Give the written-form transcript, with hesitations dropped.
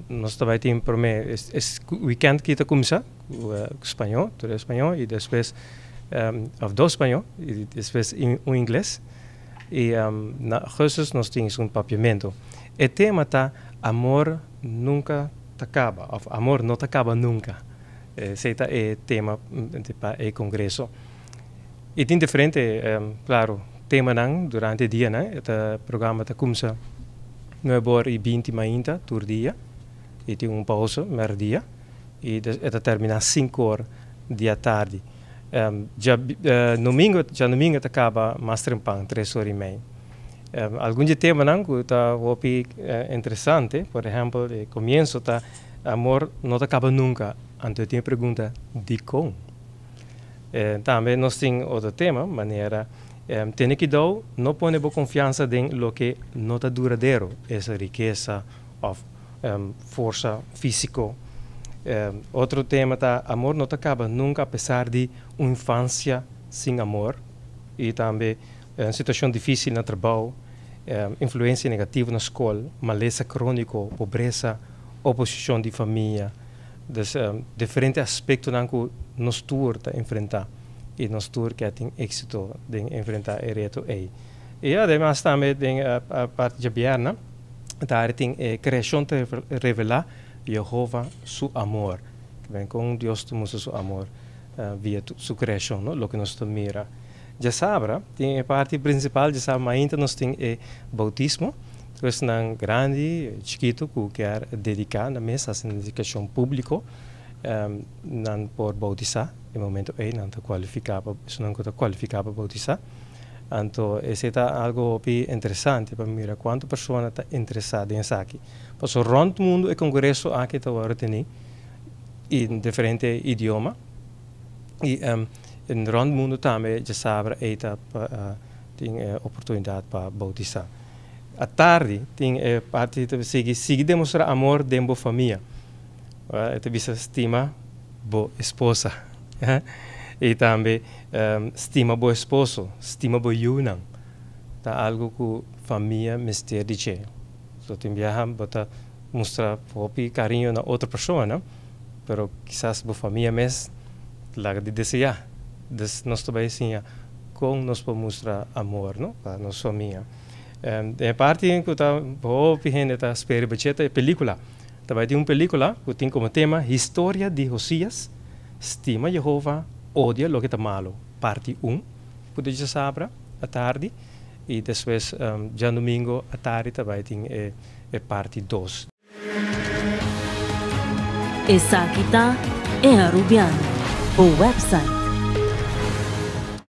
nós também temos para mim weekend que começa o espanhol, tudo espanhol e depois of do espanhol e depois o inglês e na agosto nós temos papiamento. O tema tá amor nunca te acaba, of amor não te acaba nunca. Esse é o tema para o congresso. E tem diferente, claro, tema não durante o dia, né? O programa tá começa 9h20 manhã, por dia, e tem uma pausa, meio-dia, e termina 5h da tarde. Já domingo acaba mais tranquilo, 3h30. Alguns temas que está interessante, por exemplo, o começo tá amor não acaba nunca. Então tem pergunta de como. Também nós temos outro tema, maneira tem que dar, não põe confiança em lo que não está duradouro, essa riqueza ou força física. Outro tema tá amor não acaba nunca, apesar de uma infância sem amor e também situação difícil no trabalho, influência negativa na escola, maleza crônico, pobreza, oposição de família, diferentes aspectos que nós temos que enfrentar e nós temos que ter êxito de enfrentar o reto aí. E además também tem a parte de Bierna, tem a criação de revelar Jehová su amor, que vem com Deus mostra su amor via sua criação, o que nós mira. Já sabe, tem a parte principal, já sabe, mas nós temos o bautismo, então é grande, chiquito, que quer dedicar na mesa, a dedicação pública, não por bautizar, no momento aí não está qualificado, não está qualificado para bautizar. Então, esse é algo interessante para mirar quantas pessoas estão interessadas em isso aqui. Porque rond o mundo, o congresso aqui está agora em diferentes idiomas. E rond o mundo também, já sabe, tem oportunidade para bautizar. À tarde, tem a parte de seguir demonstrar amor dentro da família. Você visa estima boa esposa. E também estima boa esposo, estima boa união. Tá algo que a família mistério diz. So tem viajar para mostrar pouco carinho na outra pessoa, não? Pero quizás a família mesmo lá de desejar. Nós também assim, como nós podemos mostrar amor, não? Para nossa família. A parte que está pouco gente está esperando a película. Também tem uma película que tem como tema História de Josias, estima Jehová, odia lo que está malo. Parte 1, pode já saber, à tarde. E depois, já domingo, à tarde, também tem a parte 2. Essa aqui é a Rubiano, o website